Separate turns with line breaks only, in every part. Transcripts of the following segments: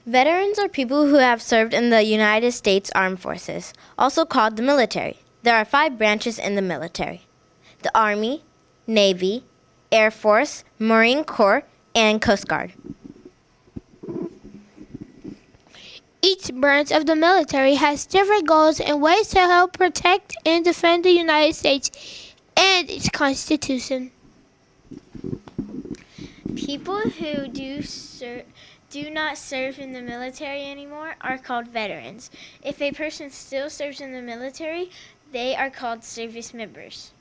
Veterans are people who have served in the United States Armed Forces, also called the military. There are 5 branches in the military: the Army, Navy, Air Force, Marine Corps, and Coast Guard.
Each branch of the military has different goals and ways to help protect and defend the United States and its Constitution.
People who do not serve in the military anymore are called veterans. If a person still serves in the military, they are called service members.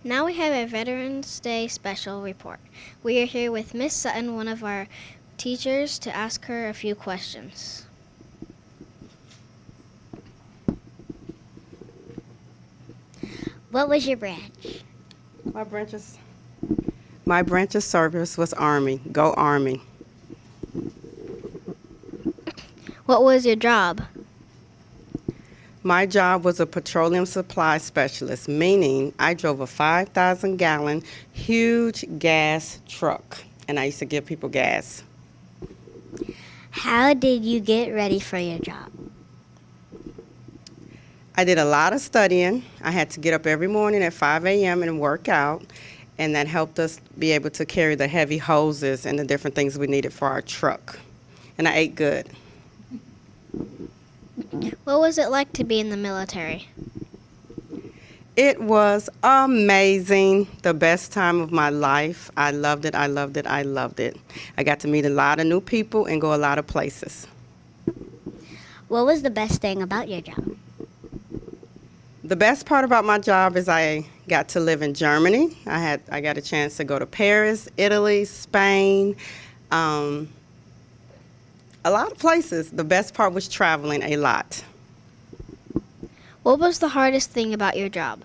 Now we have a Veterans Day special report. We are here with Miss Sutton, one of our teachers, to ask her a few questions.
What was your branch?
My branch of service was Army. Go Army.
What was your job?
My job was a petroleum supply specialist, meaning I drove a 5,000-gallon huge gas truck, and I used to give people gas.
How did you get ready for your job?
I did a lot of studying. I had to get up every morning at 5 a.m. and work out, and that helped us be able to carry the heavy hoses and the different things we needed for our truck. And I ate good.
What was it like to be in the military?
It was amazing, the best time of my life. I loved it, I loved it, I loved it. I got to meet a lot of new people and go a lot of places.
What was the best thing about your job?
The best part about my job is I got to live in Germany. I got a chance to go to Paris, Italy, Spain, a lot of places. The best part was traveling a lot.
What was the hardest thing about your job?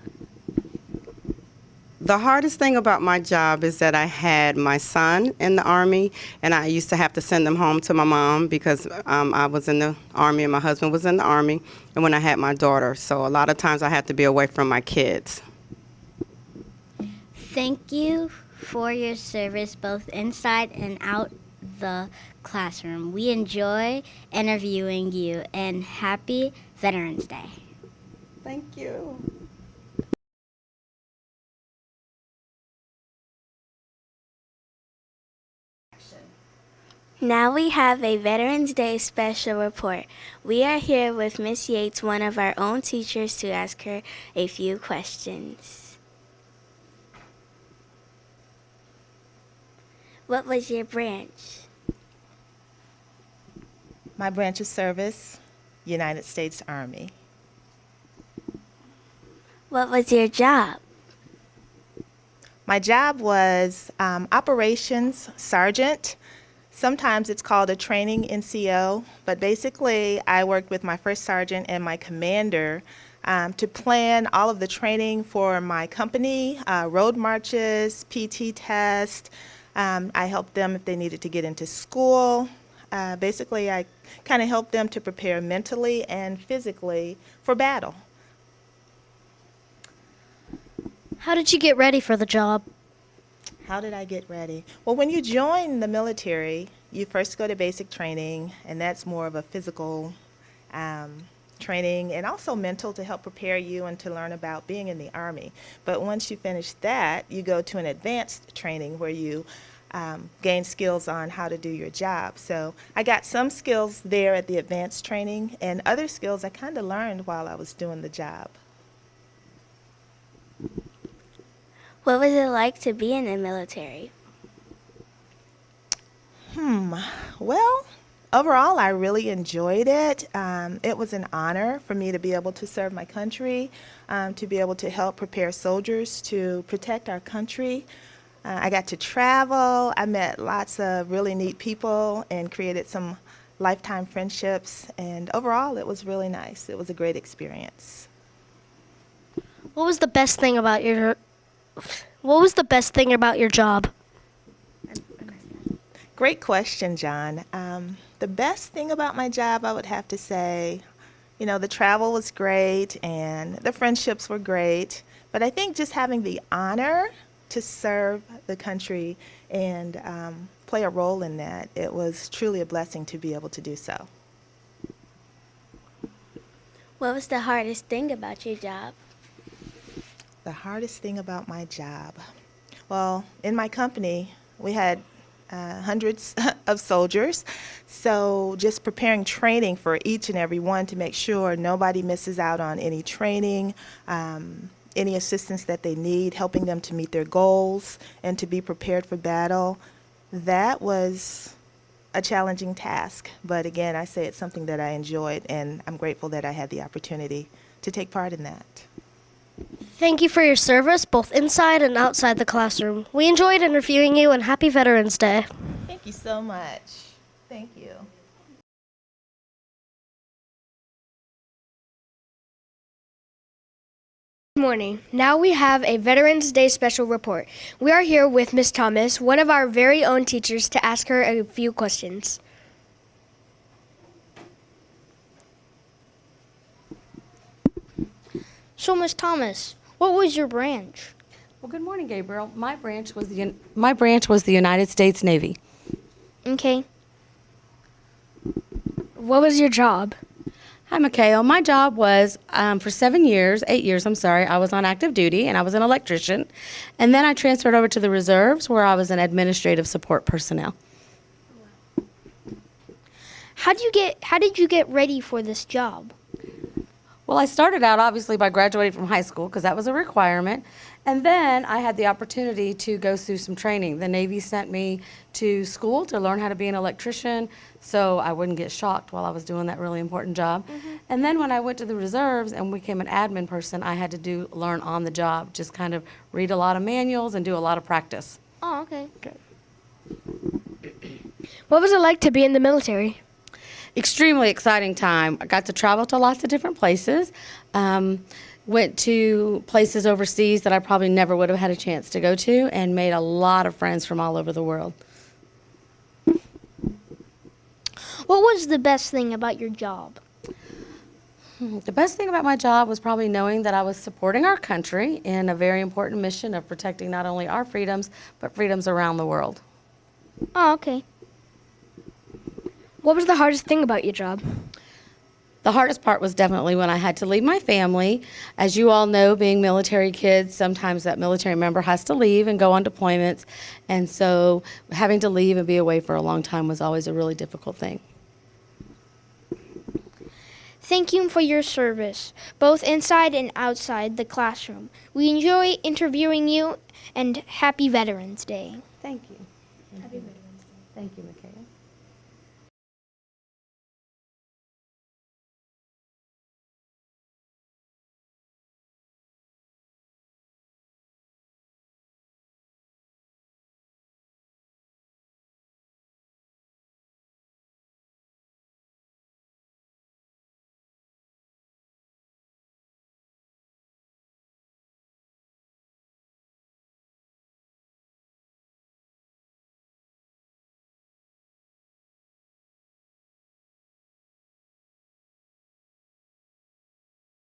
The hardest thing about my job is that I had my son in the Army, and I used to have to send him home to my mom because I was in the Army and my husband was in the Army, and when I had my daughter. So a lot of times I had to be away from my kids.
Thank you for your service both inside and out the classroom. We enjoy interviewing you, and happy Veterans Day.
Thank you.
Now we have a Veterans Day special report. We are here with Miss Yates, one of our own teachers, to ask her a few questions. What was your branch?
My branch of service, United States Army.
What was your job?
My job was operations sergeant. Sometimes it's called a training NCO, but basically I worked with my first sergeant and my commander to plan all of the training for my company, road marches, PT tests. I helped them if they needed to get into school. Basically, I kind of helped them to prepare mentally and physically for battle.
How did you get ready for the job?
How did I get ready? Well, when you join the military, you first go to basic training, and that's more of a physical training and also mental to help prepare you and to learn about being in the Army. But once you finish that, you go to an advanced training where you gain skills on how to do your job. So I got some skills there at the advanced training, and other skills I kind of learned while I was doing the job.
What was it like to be in the military?
Well, overall, I really enjoyed it. It was an honor for me to be able to serve my country, to be able to help prepare soldiers to protect our country. I got to travel. I met lots of really neat people and created some lifetime friendships. And overall, it was really nice. It was a great experience.
What was the best thing about your job?
Great question, John. The best thing about my job, I would have to say, You know, the travel was great and the friendships were great, but I think just having the honor to serve the country and play a role in that, it was truly a blessing to be able to do so.
What was the hardest thing about your job?
The hardest thing about my job. Well, in my company, we had hundreds of soldiers, so just preparing training for each and every one to make sure nobody misses out on any training, any assistance that they need, helping them to meet their goals and to be prepared for battle. That was a challenging task, but again, I say it's something that I enjoyed, and I'm grateful that I had the opportunity to take part in that.
Thank you for your service, both inside and outside the classroom. We enjoyed interviewing you, and happy Veterans Day.
Thank you so much. Thank you.
Good morning. Now we have a Veterans Day special report. We are here with Ms. Thomas, one of our very own teachers, to ask her a few questions.
So, Ms. Thomas, what was your branch?
Well, good morning, Gabriel. My branch was the United States Navy.
Okay.
What was your job?
Hi, Mikhail. My job was for 8 years, I was on active duty and I was an electrician. And then I transferred over to the reserves where I was an administrative support personnel.
How did you get ready for this job?
Well, I started out obviously by graduating from high school because that was a requirement. And then I had the opportunity to go through some training. The Navy sent me to school to learn how to be an electrician so I wouldn't get shocked while I was doing that really important job. And then when I went to the reserves and became an admin person, I had to learn on the job, just kind of read a lot of manuals and do a lot of practice.
Oh, okay.
What was it like to be in the military?
Extremely exciting time. I got to travel to lots of different places. Went to places overseas that I probably never would have had a chance to go to and made a lot of friends from all over the world.
What was the best thing about your job?
The best thing about my job was probably knowing that I was supporting our country in a very important mission of protecting not only our freedoms, but freedoms around the world.
Oh, okay.
What was the hardest thing about your job?
The hardest part was definitely when I had to leave my family. As you all know, being military kids, sometimes that military member has to leave and go on deployments. And so having to leave and be away for a long time was always a really difficult thing.
Thank you for your service, both inside and outside the classroom. We enjoy interviewing you, and happy Veterans Day.
Thank you. Happy Veterans Day. Thank you, Michaela.